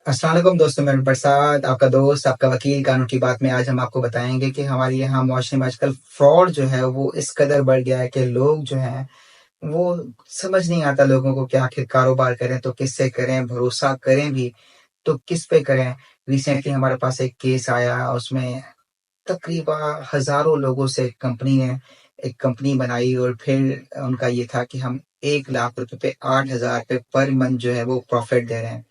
अस्सलाम वालेकुम दोस्तों, मैं प्रसाद, आपका दोस्त, आपका वकील कानून की बात में आज हम आपको बताएँगे कि हमारे यहाँ मुआशरे में आजकल फ्रॉड जो है वो इस कदर बढ़ गया है कि लोग जो हैं, वो समझ नहीं आता लोगों को कि आखिर कारोबार करें तो किससे करें, भरोसा करें भी तो किस पे करें। रिसेंटली हमारे पास एक केस आया, उसमें तकरीबन हज़ारों लोगों से कंपनी ने एक कंपनी बनाई और फिर उनका ये था कि हम ₹1,00,000 पे ₹8,000 पर मंथ जो है वो प्रॉफ़िट दे रहे हैं।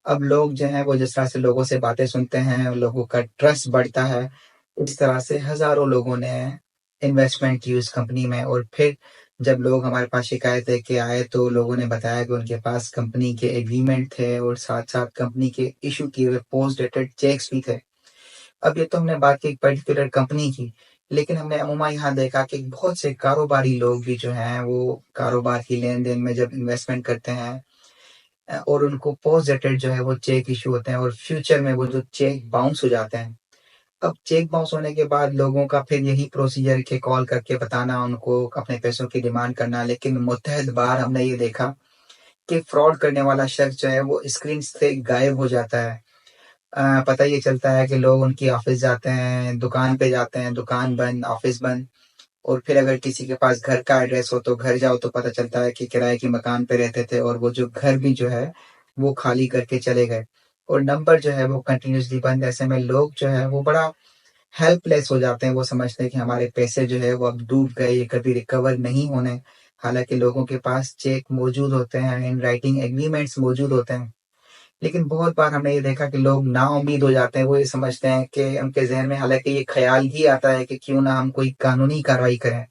अब लोग जो हैं वो जिस तरह से लोगों से बातें सुनते हैं, लोगों का ट्रस्ट बढ़ता है, इस तरह से हज़ारों लोगों ने इन्वेस्टमेंट की उस कंपनी में और फिर जब लोग हमारे पास शिकायत लेके आए तो लोगों ने बताया कि उनके पास कंपनी के एग्रीमेंट थे और साथ-साथ कंपनी के इश्यू किए हुए पोस्ट डेटेड चेक्स भी थे। अब ये तो हमने बात की एक पर्टिकुलर कंपनी की, लेकिन हमने अमूमन यहाँ देखा कि बहुत से कारोबारी लोग भी जो हैं वो कारोबार की लेन-देन में जब इन्वेस्टमेंट करते हैं और उनको पोस्ट डेटेड जो है वो चेक इश्यू होते हैं और फ्यूचर में वो जो चेक बाउंस हो जाते हैं। अब चेक बाउंस होने के बाद लोगों का फिर यही प्रोसीजर कि कॉल करके बताना उनको अपने पैसों की डिमांड करना, लेकिन मुत्तहद बार हमने ये देखा कि फ्रॉड करने वाला शख्स जो है वो स्क्रीन से गायब हो जाता है। पता ये चलता है कि लोग उनकी ऑफ़िस जाते हैं, दुकान पे जाते हैं, दुकान बंद, ऑफ़िस बंद और फिर अगर किसी के पास घर का एड्रेस हो तो घर जाओ तो पता चलता है कि किराए के मकान पे रहते थे और वो जो घर भी जो है, वो खाली करके चले गए और नंबर जो है वो कंटिन्यूअसली बंद। ऐसे में लोग जो है वो बड़ा हेल्पलेस हो जाते हैं, वो समझते हैं कि हमारे पैसे जो है वो अब डूब गए, ये कभी रिकवर नहीं होने। हालाँकि लोगों के पास चेक मौजूद होते हैं, इन राइटिंग एग्रीमेंट्स मौजूद होते हैं। लेकिन बहुत बार हमने ये देखा कि लोग नाउम्मीद हो जाते हैं, वो ये समझते हैं कि उनके ज़हन में हालाँकि ये ख़्याल ही आता है कि क्यों ना हम कोई कानूनी कार्रवाई करें।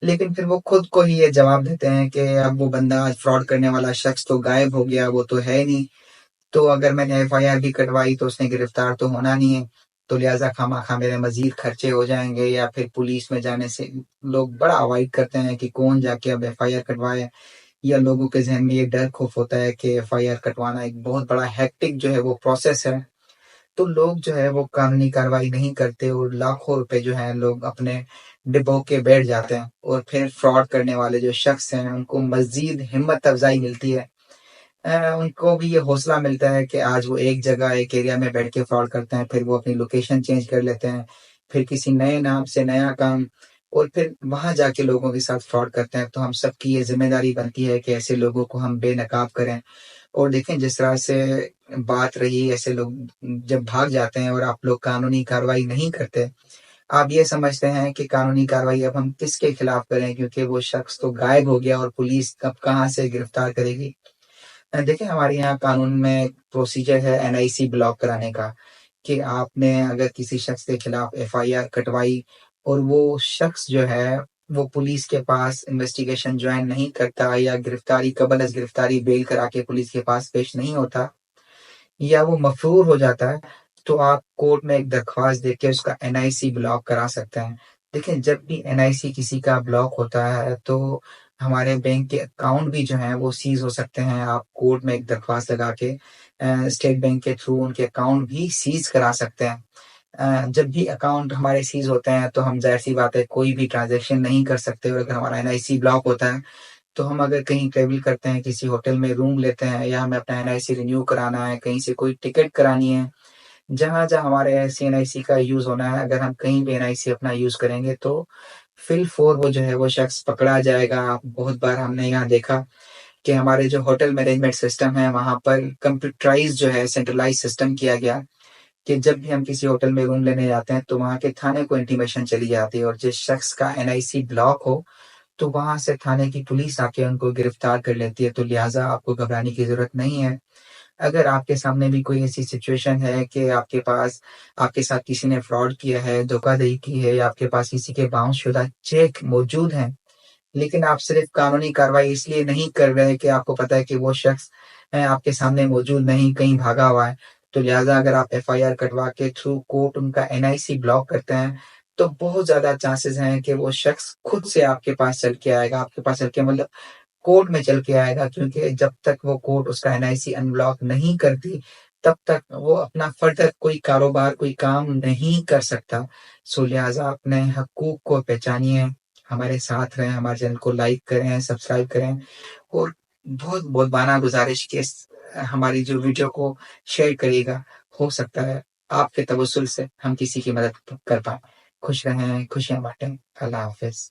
लेकिन फिर वो खुद को ही ये जवाब देते हैं कि अब वो बंदा फ्रॉड करने वाला शख्स तो गायब हो गया, वो तो है नहीं। तो अगर मैंने एफआईआर भी कटवाई तो उसने गिरफ्तार तो होना नहीं है, तो लिहाज़ा खामख़ा मेरे मज़ीद खर्चे हो जाएँगे या फिर पुलिस में जाने से लोग बड़ा अवॉइड करते हैं कि कौन जाके अब एफआईआर कटवाए या लोगों के ज़हन में ये डर खौफ़ होता है कि एफआईआर कटवाना एक बहुत बड़ा हेक्टिक जो है वो प्रोसेस है। तो लोग जो है वो कानूनी कार्रवाई नहीं करते और लाखों रुपए जो हैं लोग अपने डिबो के बैठ जाते हैं और फिर फ्रॉड करने वाले जो शख्स हैं उनको मज़ीद हिम्मत अफ़ज़ाई मिलती है। उनको भी ये हौसला मिलता है कि आज वो एक जगह, एक एरिया में बैठ के फ्रॉड करते हैं, फिर वो अपनी लोकेशन चेंज कर लेते हैं, फिर किसी नए नाम से नया काम और फिर वहाँ जाके लोगों के साथ फ्रॉड करते हैं। तो हम सबकी ये ज़िम्मेदारी बनती है कि ऐसे लोगों को हम बेनकाब करें और देखें जिस तरह से बात रही ऐसे लोग जब भाग जाते हैं और आप लोग कानूनी कार्रवाई नहीं करते, आप ये समझते हैं कि कानूनी कार्रवाई अब हम किसके खिलाफ करें क्योंकि वो शख्स तो गायब हो गया और पुलिस अब कहाँ से गिरफ्तार करेगी। देखिए हमारे यहाँ कानून में प्रोसीजर है एनआईसी ब्लॉक कराने का कि आपने अगर किसी शख्स के खिलाफ एफआईआर कटवाई और वो शख्स जो है वो पुलिस के पास इन्वेस्टिगेशन जॉइन नहीं करता या गिरफ्तारी कबल अज़ गिरफ्तारी बेल करा के पुलिस के पास पेश नहीं होता या वो मफ़रूर हो जाता है, तो आप कोर्ट में एक दरख्वास्त देके उसका एनआईसी ब्लॉक करा सकते हैं। देखिए, जब भी एनआईसी किसी का ब्लॉक होता है, तो हमारे बैंक के अकाउंट भी जो हैं, वो सीज़ हो सकते हैं। आप कोर्ट में एक दरख्वास्त लगा के स्टेट बैंक के थ्रू उनके अकाउंट भी सीज़ करा सकते हैं। जब भी अकाउंट हमारे सीज़ होते हैं, तो हम ज़ाहिर-सी बात है, कोई भी ट्रांज़ैक्शन नहीं कर सकते और अगर हमारा एनआईसी ब्लॉक होता है, तो हम अगर कहीं ट्रैवल करते हैं, किसी होटल में रूम लेते हैं या हमें अपना एनआईसी रिन्यू कराना है, कहीं से कोई टिकट करानी है, जहाँ-जहाँ हमारे ऐसे एनआईसी का यूज़ होना है, अगर हम कहीं भी एनआईसी अपना यूज़ करेंगे तो फिल-फौर वो जो है वो शख्स पकड़ा जाएगा। बहुत बार हमने यहाँ देखा कि हमारे जो होटल मैनेजमेंट सिस्टम है, वहाँ पर कंप्यूटराइज़्ड जो है सेंट्रलाइज़्ड सिस्टम किया गया कि जब भी हम किसी होटल में रूम लेने जाते हैं, तो वहाँ के थाने को इंटीमेशन चली जाती है और जिस शख्स का एनआईसी ब्लॉक हो तो वहाँ से थाने की पुलिस आके उनको गिरफ्तार कर लेती है, तो लिहाज़ा आपको घबराने की ज़रूरत नहीं है। अगर आपके सामने भी कोई ऐसी सिचुएशन है कि आपके पास आपके साथ किसी ने फ्रॉड किया है, धोखाधड़ी की है या आपके पास किसी के बाउंस शुदा चेक मौजूद हैं, लेकिन आप सिर्फ़ कानूनी कार्रवाई इसलिए नहीं कर रहे कि आपको पता है कि वो शख्स आपके सामने मौजूद नहीं, कहीं भागा हुआ है। तो लिहाज़ा अगर आप एफआईआर कटवा के थ्रू कोर्ट उनका एनआईसी ब्लॉक करते हैं, तो बहुत ज़्यादा चांसेज़ हैं कि वो शख्स खुद से आपके पास चल के आएगा। आपके पास चल के मतलब कोर्ट में चल के आएगा क्योंकि जब तक वो कोर्ट उसका एनआईसी अनब्लॉक नहीं करती, तब तक वो अपना फर्दर कोई कारोबार, कोई काम नहीं कर सकता। सो लिहाज़ा अपने हकूक़ को पहचानिए, हमारे साथ रहें, हमारे चैनल को लाइक करें, सब्सक्राइब करें और बहुत बाना गुज़ारिश कि हमारी जो वीडियो को शेयर करिएगा। हो सकता है आपके तवज्जुल से हम किसी की मदद कर पाएँ। खुश रहें, खुशियाँ बाँटें। अल्लाह हाफ़िज़।